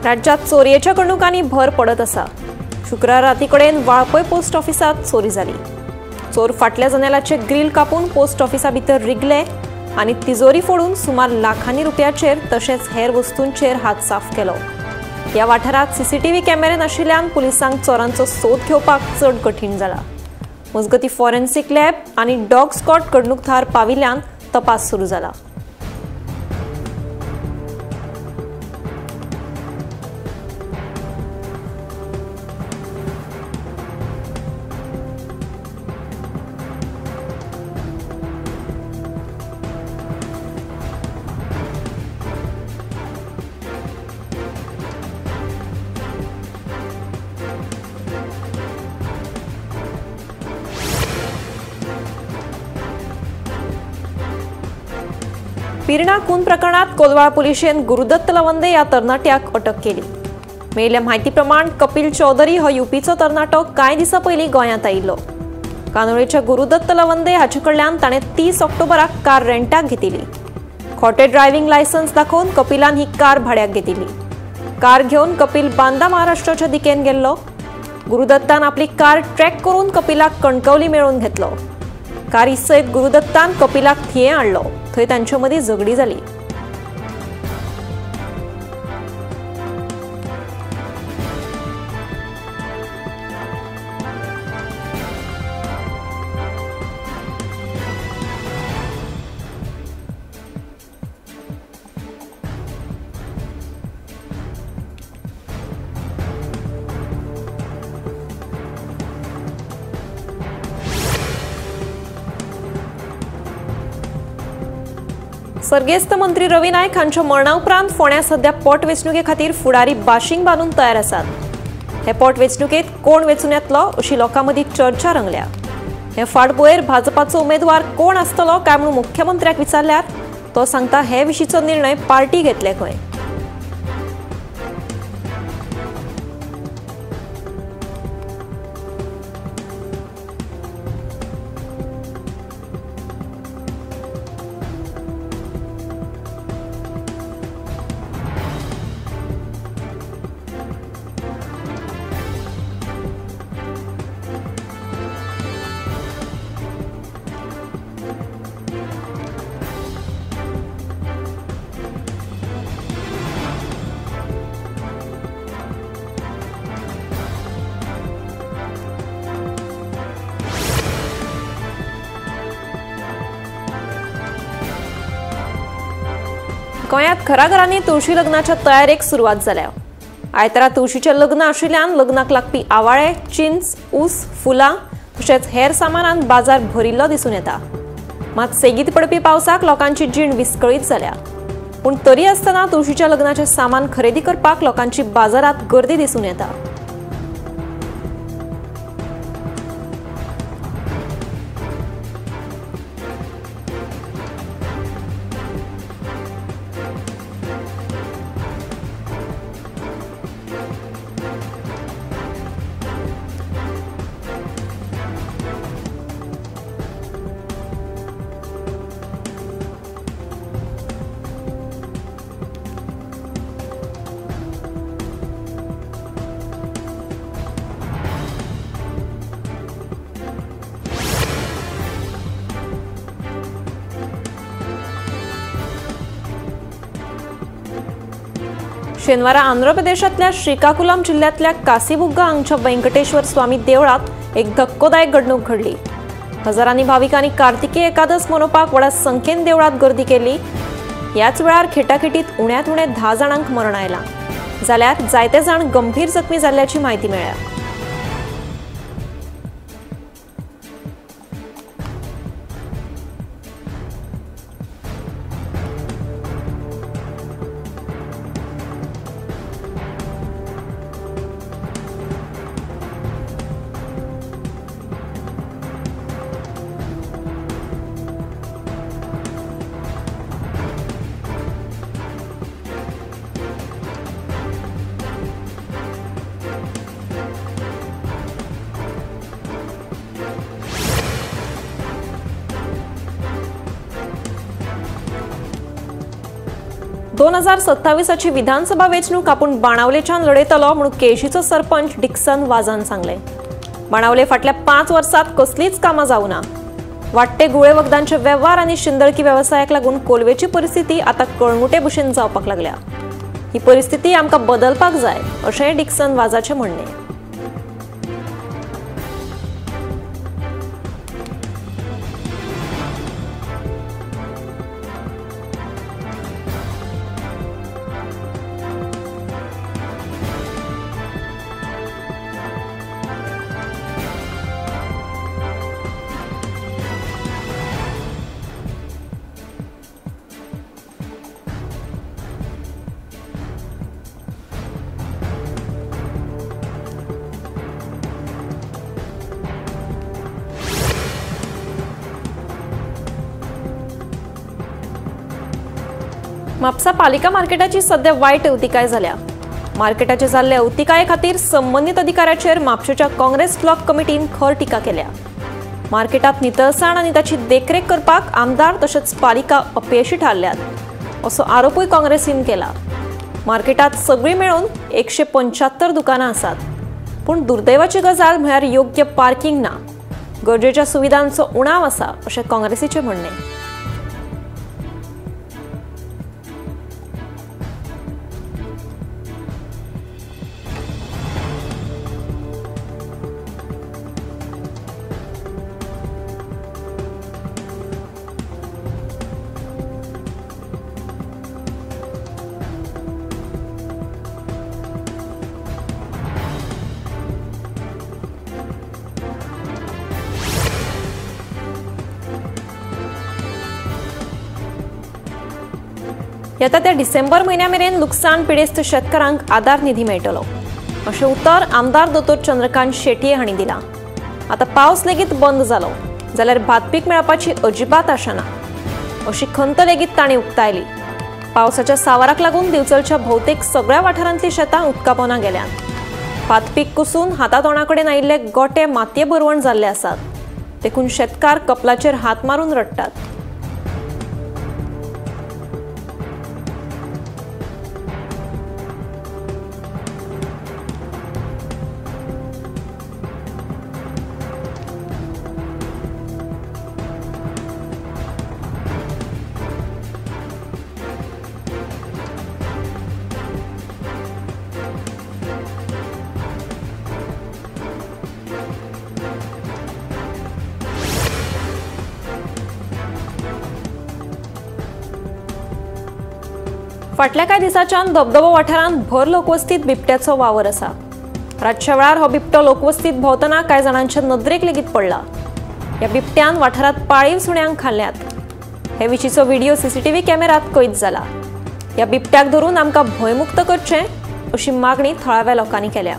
राज्यात चोरयेच्या घडणुकांनी भर पडत आसा। शुक्रार राती कडेन वाळपय पोस्ट ऑफिसात चोरी जाली। चोर फाटल्या जनेलाचे ग्रिल कापून पोस्ट ऑफिसा भितर रिगले आनी तिजोरी फोडून सुमार लाखांनी रुपयाचेर तशेंच हेर वस्तूंचेर हात साफ केलो। ह्या वाठारात सीसीटीव्ही कॅमेरे नाशिल्ल्यान पुलिसांक चोरांचो सोद घेवपाक चड कठीण जाला। मजगती फॉरेन्सिक लॅब आनी डॉग स्क्वॉड घडणूक थळार पाविल्ल्यान तपास सुरू जाला। पिरणा खून प्रकरणात कोलवाळ पुलिशेन गुरुदत्त लवंदे या तरणाट्याक अटक केली। मेळिल्ल्या म्हायती प्रमाण कपिल चौधरी हो यूपीचो तरणाटो कांय दिसा पयलीं गोंयांत आयिल्लो। कानोळेच्या गुरुदत्त लवंदे हाचे कडल्यान ताणें 30 ऑक्टोबराक कार रेंटाक घेतिल्ली। खोटे ड्रायव्हिंग लायसन्स दाखोवन कपिलान ही कार भाड्याक घेतिल्ली। कार घेवन कपिल बांदा महाराष्ट्राच्या दिकेन गेल्लो। गुरुदत्तान आपली कार ट्रॅक करून कपिलाक कणकवली मेळोवन घेतलो। कारी सयत गुरुदत्तान कपिलाक थिये हाडलो। थंय तांचे मदीं झगडी जाली। सर्गेस्त मंत्री रवी नायक हांच्या मरणा उपरांत फोंड्या सध्या पोट वेंचणुके खातीर फुडारी बाशिंग बांदून तयार आसात। हे पोट वेंचणुकेत कोण वेंचून येतलो अशी लोकां मदीं चर्चा रंगल्या। हे फाटभुंयेर भाजपाचो उमेदवार कोण आसतलो काय म्हणून मुख्यमंत्र्याक विचारल्यार तो सांगता हे विशींचो निर्णय पार्टी घेतले खंय। गोंयांत घराघरांनी तुळशी लग्नाच्या तयारेक सुरवात जाल्या। आयतारा तुळशीचें लग्न आशिल्ल्यान लग्नाक लागपी आवाळे, चिंच, ऊस, फुलां तशेंच हेर सामानान बाजार भरिल्लो दिसून येता। मात सेगीत पडपी पावसाक लोकांची जीण विस्कळीत जाल्या। पूण तरी आसतना तुळशीच्या लग्नाचें सामान खरेदी करपाक लोकांची बाजारात गर्दी दिसून येता। शेनवारा आंध्र प्रदेशातल्या श्रीकाकुलम जिल्ह्यातल्या कासीबुग्गा हांगच्या वेंकटेश्वर स्वामी देवळात एक धक्कोदायक घडणूक घडली। हजारांनी भाविकांनी कार्तिकी एकादस मनोवपाक व्हडा संख्येन देवळात गर्दी केली। याच वेळार खेटाखेटीत उण्यात उणे 10 जाणांक मरण आयलां, जाल्यार जायते जाण गंभीर जखमी जाल्ल्याची म्हायती मेळ्ळ्या। 2027ची विधानसभा वेंचणूक आपूण बाणावलेच्यान लढयतलो म्हणून केळशीचो सरपंच डिक्सन वाझान सांगले. बाणावले फाटल्या 5 वर्सात कसलीच कामां जावं ना. वाडटे गुळे वखदांचे वेव्हार आनी शिंदळकी वेवसायाक लागून कोलवेची परिस्थिती आता कळंगुटे भशेन जावपाक लागल्या. ही परिस्थिती आमकां बदलपाक जाय अशें डिक्सन वाझाचें म्हणणें. म्हापसा पालिका मार्केटाची सध्या वायट अवतिकाय जाल्या. मार्केटाचे जाल्ले अवतिकाये खातीर संबंधित अधिकाऱ्याचेर म्हापशेच्या काँग्रेस ब्लॉक कमिटीन खर टिका केल्या. मार्केटात नितळसाण आनी ताची देखरेख करपाक आमदार तशेंच पालिका अपयशी थारल्यात असो आरोपूय काँग्रेसीन केला. मार्केटात सगळी मेळून 175 दुकानां आसात, पूण दुर्दैवाची गजाल म्हळ्यार योग्य पार्किंग ना. गरजेच्या सुविधांचो उणाव आसा अशें काँग्रेसीचें म्हणणें. येता त्या डिसेंबर म्हयन्या मेरेन लुकसाण पिडेस्त शेतकारांक आधार निधी मेळटलो अशें उतर आमदार दोतोर चंद्रकांत शेटये हांणी दिलां. आतां पावस लेगीत बंद जालो जाल्यार भात पीक मेळपाची अजिबात आशा ना अशी खंत लेगीत तांणी उक्तायली. पावसाच्या सावाराक लागून दिवचलच्या भोवतेक सगळ्या वाठारांतलीं शेतां उदका पोंदा गेल्यांत. भात पीक कुसून हातातोंडाकडेन आयिल्ले गोटे मातये भरवण जाल्ले आसात. देखून शेतकार कपलाचेर हात मारून रडटात. फाटल्या कांय दिसांच्यान धबधबो वाठारांत भर लोकवस्तीत बिबट्याचो वावर आसा. रातच्या वेळार हो बिबटो लोकवस्तीत भोंवतना कांय जाणांच्या नदरेक लेगीत पडला. ह्या बिबट्यान वाठारांत पाळीव सुण्यांक खाल्ल्यात. हे विशींचो व्हिडिओ सीसीटीव्ही कॅमेरात कैद जाला. ह्या बिबट्याक धरून आमकां भयमुक्त करचें अशी मागणी थळाव्या लोकांनी केल्या.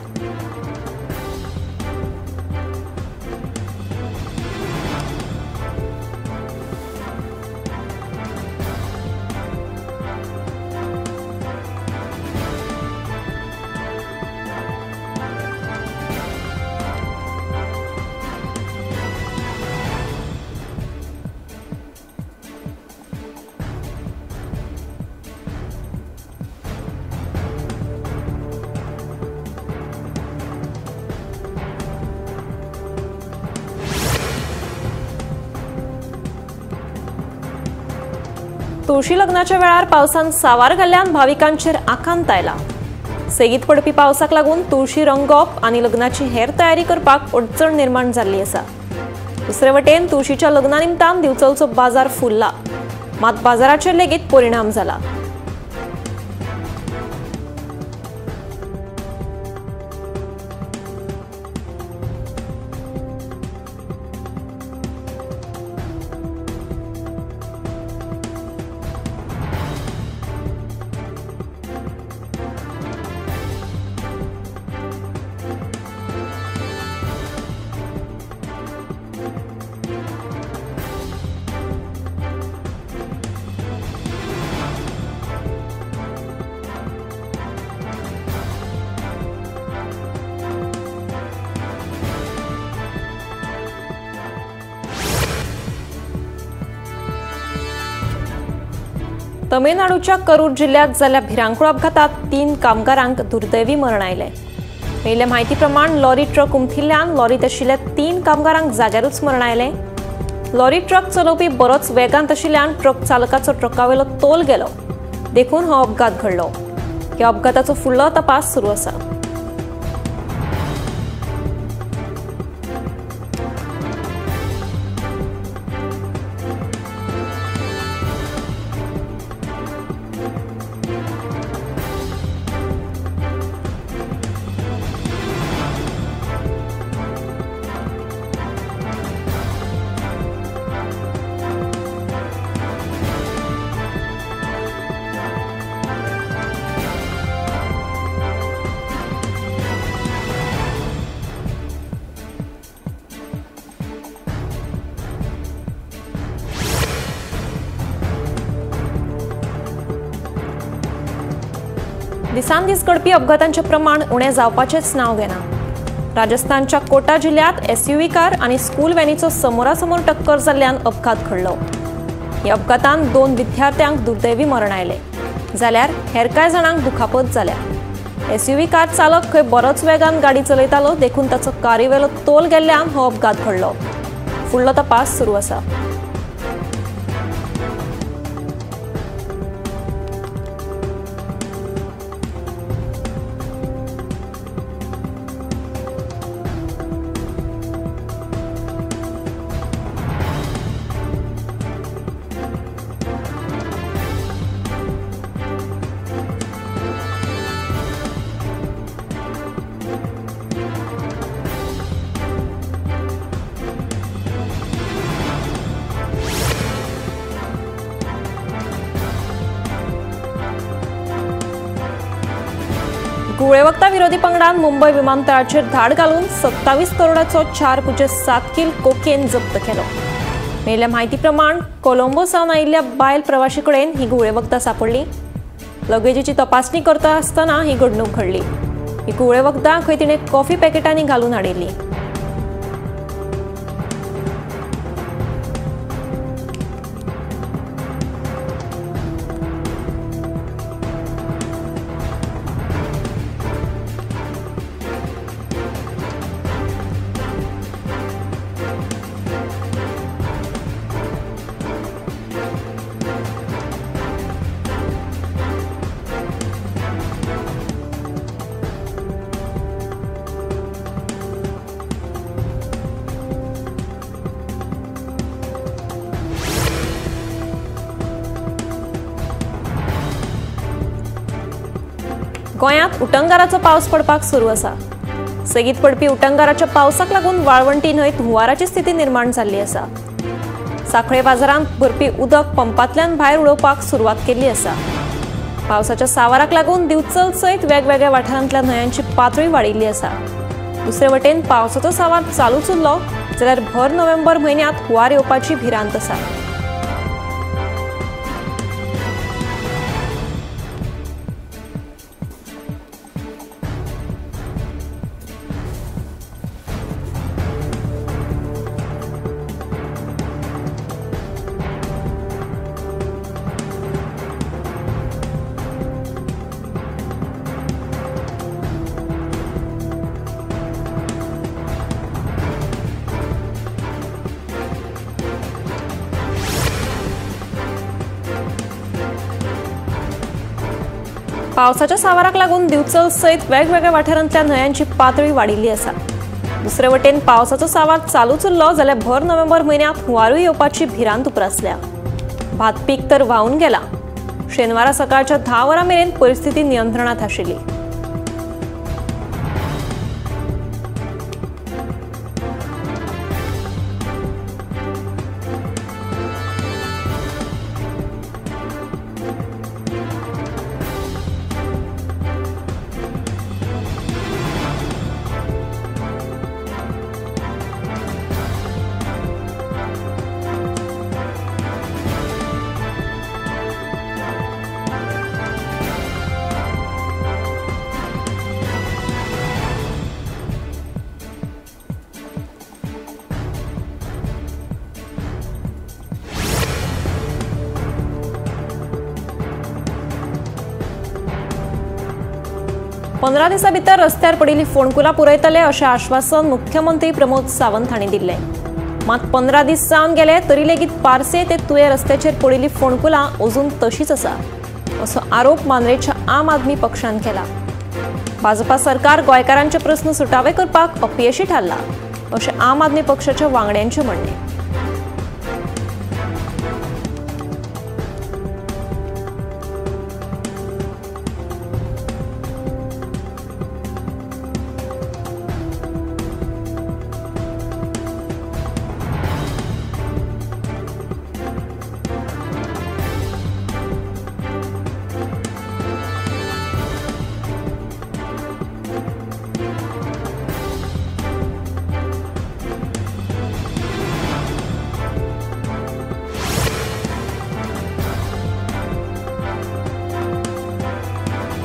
तुळशी लग्नाच्या वेळार पावसान सावार घाल्ल्यान भाविकांचेर आकांत आयला. सेगीत पडपी पावसाक लागून तुळशी रंगोवप आनी लग्नाची हेर तयारी करपाक अडचण निर्माण जाल्ली आसा. दुसरे वटेन तुळशीच्या लग्ना निमतान दिवचलचो बाजार फुलला, मात बाजाराचेर लेगीत परिणाम जाला. तमिळनाडूच्या करूर जिल्ह्यात जाल्ल्या भिरांकूळ अपघातात 3 कामगारांक दुर्दैवी मरण आयले. मेळिल्ल्या म्हायती प्रमाण लॉरी ट्रक उमथिल्ल्यान लॉरीत आशिल्ल्या 3 कामगारांक जाग्यारूच मरण आयले. लॉरी ट्रक चलोवपी बरोच वेगांत आशिल्ल्यान ट्रक चालकाचो ट्रकावेलो तोल गेलो देखून हो अपघात घडलो. ह्या अपघाताचो फुडलो तपास सुरू आसा. दिसान दीस घडपी अपघातांचे प्रमाण उणे जावपाचेच नांव घेना. राजस्थानच्या कोटा जिल्ह्यात एसयूव्ही कार आणि स्कूल व्हॅनीचो समोरासमोर टक्कर जाल्ल्यान अपघात घडलो. ह्या अपघातांत 2 विद्यार्थ्यांक दुर्दैवी मरण आयले जाल्यार हेर कांय जाणांक दुखापत जाल्या. एसयूव्ही कार चालक खंय बरोच वेगान गाडी चलयतालो देखून ताचो कारीवेलो तोल गेल्ल्यान हो अपघात घडलो. फुडलो तपास सुरू आसा. गुळेवखदा विरोधी पंगडान मुंबय विमानतळाचेर धाड घालून 27 करोडाचो 4.7 किल कोकेन जप्त केलो. मेळिल्ल्या म्हायती प्रमाण कोलंबो सावन आयिल्ल्या बायल प्रवाशी कडेन ही गुळेवखदा सापडली. लगेजीची तपासणी करता आसतना ही घडणूक घडली. ही गुळेवखदा खंय तिणें कॉफी पॅकेटांनी घालून हाडिल्ली. गोंयांत उटंगाराचो पावस पडपाक सुरू आसा. सेगीत पडपी उटंगाराच्या पावसाक लागून वाळवंटी न्हंयत हुंवाराची स्थिती निर्माण जाल्ली आसा. सांखळे बाजारांत भरपी उदक पंपांतल्यान भायर उडोवपाक सुरवात केल्ली आसा. पावसाच्या सावाराक लागून दिवचल सयत वेगवेगळ्या वाठारांतल्या न्हंयांची पातळी वाडिल्ली आसा. दुसरे वटेन पावसाचो सावार चालूच उरलो जाल्यार भर नोव्हेंबर म्हयन्यांत हुंवार येवपाची भिरांत आसा. पावसाच्या सावाराक लागून दिवचल सयत वेगवेगळ्या वाठारांतल्या न्हंयांची पातळी वाडिल्ली आसा. दुसरे वटेन पावसाचो सावार चालूच उरलो जाल्यार भर नोव्हेंबर म्हयन्यांत हुंवारूय येवपाची भिरांत उप्रासल्या. भात पीक तर व्हांवन गेला. शेनवारा सकाळच्या 10 वरां मेरेन परिस्थिती नियंत्रणात आशिल्ली. 15 दिसां भितर रस्त्यार पडिल्लीं फोंडकुलां पुरयतले अशें आश्वासन मुख्यमंत्री प्रमोद सावंत हांणी दिल्लें. मात 15 दीस जावन गेले तरी लेगीत पारसे ते तुये रस्त्याचेर पडिल्लीं फोंडकुलां अजून तशींच आसा असो आरोप मांद्रेच्या आम आदमी पक्षान केला. भाजपा सरकार गोंयकारांचे प्रस्न सुटावे करपाक अपयशी थारला अशें आम आदमी पक्षाच्या वांगड्यांचें म्हणणें.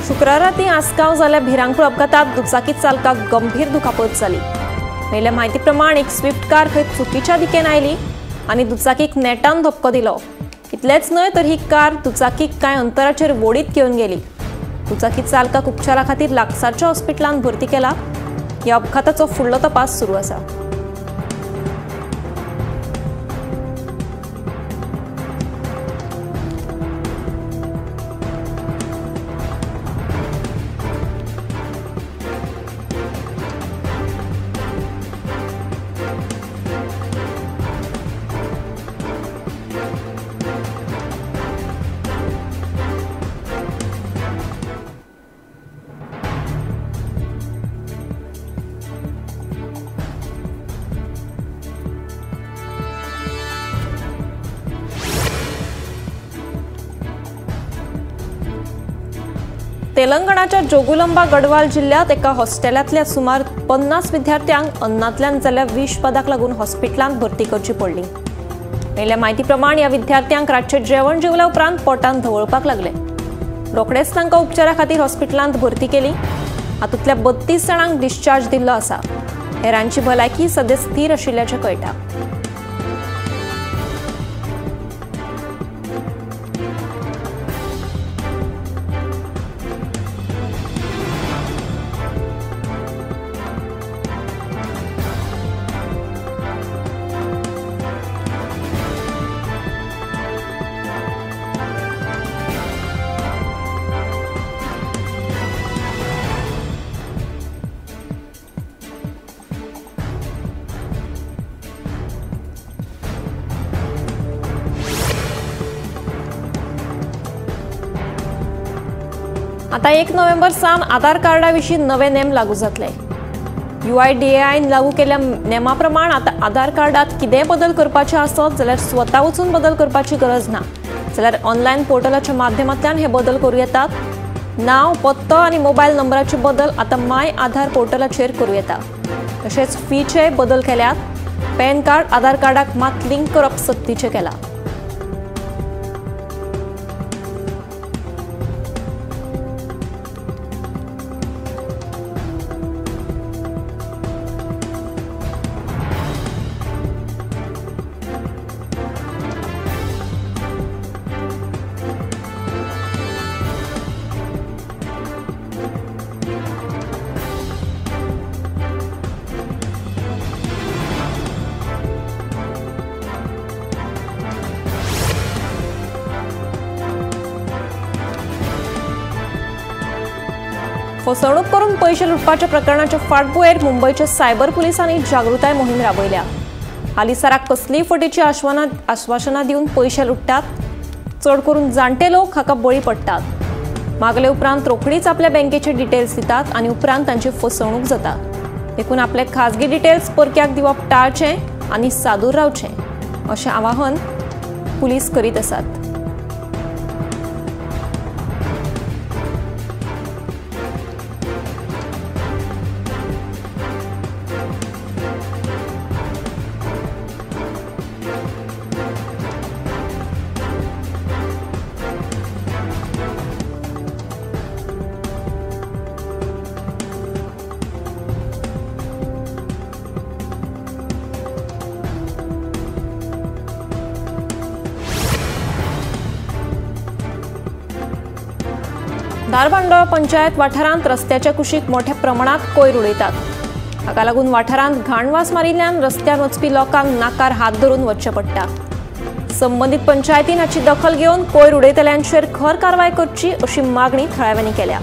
शुक्रारा रातीं आसगांव जाल्ल्या भिरांकूळ अपघातांत दुचाकी चालकाक गंभीर दुखापत जाली. मेल्ल्या म्हायती प्रमाण एक स्विफ्ट कार खंय चुकीच्या दिकेन आयली आनी दुचाकीक नेटान धपको दिलो. इतलेंच न्हय तर ही कार दुचाकीक कांय अंतराचेर वोडीत घेवन गेली. दुचाकी चालकाक उपचारा खातीर लागसारच्या हॉस्पिटलांत भरती केला. ह्या अपघाताचो फुडलो तपास सुरू आसा. तेलंगणाच्या जोगुलंबा गढवाल जिल्ह्यात एका हॉस्टेलांतल्या सुमार 50 विद्यार्थ्यांक अन्नांतल्यान जाल्ल्या विषबाधाक लागून हॉस्पिटलांत भरती करची पडली. मेल्ल्या म्हायती प्रमाण ह्या विद्यार्थ्यांक रातचें जेवण जेवल्या उपरांत पोटांत धवळपाक लागले. रोखडेच तांकां उपचारा खातीर हॉस्पिटलांत भरती केली. हातूंतल्या 32 जाणांक डिस्चार्ज दिल्लो आसा. हेरांची भलायकी सध्या स्थिर आशिल्ल्याचें कळटा. आता 1 नोव्हेंबर सावन आधार कार्डा विशीं नवे नेम लागू जातले. UIDAI लागू केल्ल्या नेमा प्रमाण आता आधार कार्डात कितेंय बदल करपाचे आसत जाल्यार स्वता वचून बदल करपाची गरज ना. जाल्यार ऑनलायन पोर्टलाच्या माध्यमांतल्यान हे बदल करूं येतात. नाव, पत्तो आनी मोबायल नंबराचे बदल आता माय आधार पोर्टलाचेर करूं येता. तशेंच फीचे बदल केल्यात. पॅन कार्ड आधार कार्डाक मात लिंक करप सक्तीचें केलां. फसवणूक करून पैसे लुटपाच्या प्रकरणाच्या फाटभुंयेर मुंबईच्या सायबर पुलिसांनी जागृताय मोहीम राबयल्या. हालीसराक कसलीय फटीची आश्वासनां दिवन पैसे लुटतात. चड करून जाणटे लोक हाका बळी पडटात. मागले उपरांत रोखडीच आपल्या बँकेचे डिटेल्स दितात आनी उपरांत तांची फसवणूक जाता. देखून आपले खाजगी डिटेल्स परक्याक दिवप टाळचें आनी सादूर रावचें अशें आवाहन पुलीस करीत आसात. धारबांदोळ पंचायत वाठारांत रस्त्याच्या कुशीक मोठ्या प्रमाणात कोयर उडयतात. हाका लागून वाठारांत घाणवास मारिल्ल्यान रस्त्यार वचपी लोकांक नाकार हात धरून वचचें पडटा. संबंधीत पंचायतीन हाची दखल घेवन कोयर उडयतल्यांचेर खर कारवाय करची अशी मागणी थळाव्यांनी केल्या.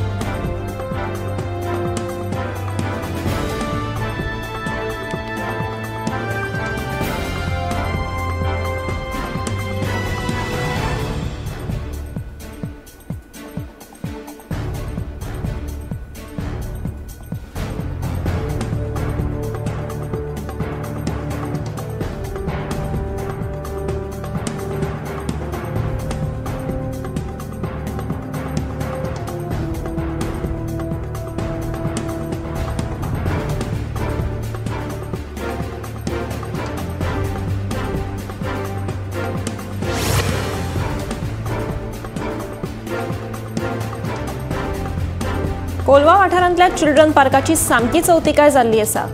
कोलवा वाठारांतल्या चिल्ड्रन पार्काची सामकी चवथिकाय जाल्ली आसा.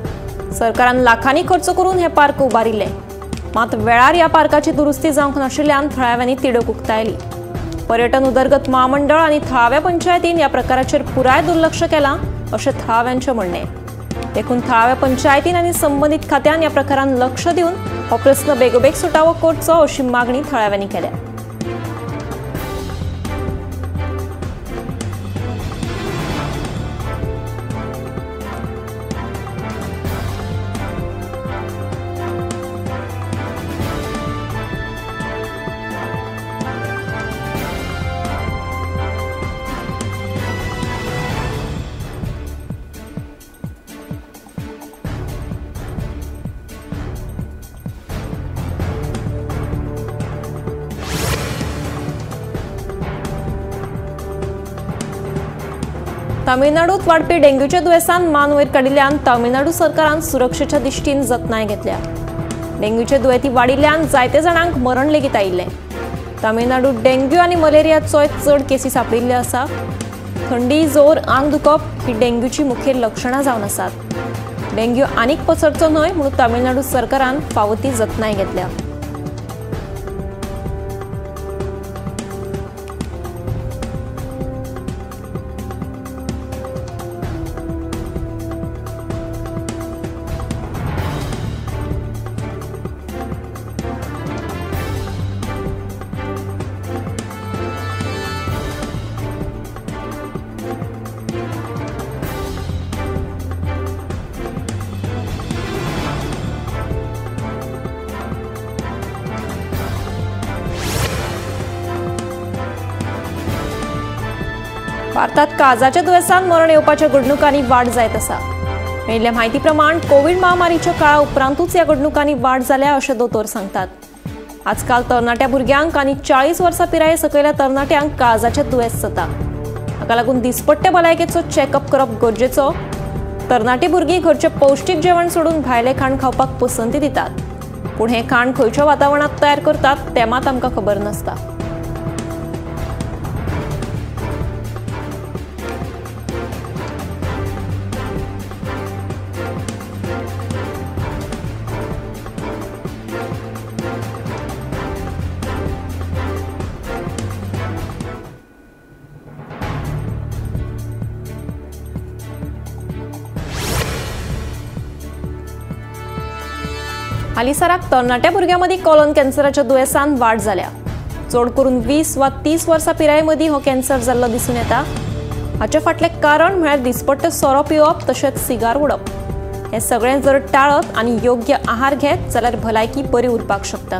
सरकारान लाखांनी खर्च करून हे पार्क उबारिल्ले, मात वेळार ह्या पार्काची दुरुस्ती जावंक नाशिल्ल्यान थळाव्यांनी तिडक उक्तायली. पर्यटन उदरगत महामंडळ आनी थळाव्या पंचायतीन ह्या प्रकाराचेर पुराय दुर्लक्ष केलां अशें थळाव्यांचें म्हणणें. देखून थळाव्या पंचायतीन आनी संबंधीत खात्यान ह्या प्रकारान लक्ष दिवन हो प्रस्न बेगोबेग सुटावो करचो अशी मागणी थळाव्यांनी केल्या. तामिळनाडूत वाडपी डेंग्यूच्या दुयेंसान मान वयर काडिल्ल्यान तामिळनाडू सरकारान सुरक्षेच्या दिश्टीन जतनाय घेतल्या. डेंग्यूचे दुयेंती वाडिल्ल्यान जायते जाणांक मरण लेगीत आयिल्लें. तामिळनाडूत डेंग्यू आनी मलेरियाचोय चड केसी सांपडिल्ल्यो आसा. थंडी, जोर, आंग दुखप ही डेंग्यूची मुखेल लक्षणां जावन आसात. डेंग्यू आनीक पसरचो न्हय म्हणून तामिळनाडू सरकारान फावो ती जतनाय घेतल्या. भारतात काळजाच्या दुयेंसान मरण येवपाच्या घडणुकांनी वाड जायत आसा. मेळिल्ल्या म्हायती प्रमाण कोविड महामारीच्या काळा उपरांतूच ह्या घडणुकांनी वाड जाल्या अशें दोतोर सांगतात. आजकाल तरणाट्या भुरग्यांक आनी 40 वर्सां पिराये सकयल्या तरणाट्यांक काळजाचें दुयेंस जाता. हाका लागून दिसपट्टे भलायकेचो चॅकअप करप गरजेचो. तरणाटी भुरगीं घरचें पौश्टीक जेवण सोडून भायलें खाण खावपाक पसंती दितात. पूण हें खाण खंयच्या वातावरणांत तयार करतात तें मात आमकां खबर नासता. हालीसराक तरणाट्या भुरग्यांमदी कॉलन कॅन्सराच्या दुयेंसान वाड जाल्या. चड करून 20 वा 30 वर्सां पिराये मदीं हो कॅन्सर जाल्लो दिसून येता. हाचे फाटलें कारण म्हळ्यार दिसपट्टे सोरो पिवप तशेंच सिगार उडप. हें सगळें जर टाळत आनी योग्य आहार घेत जाल्यार भलायकी बरी उरपाक शकता.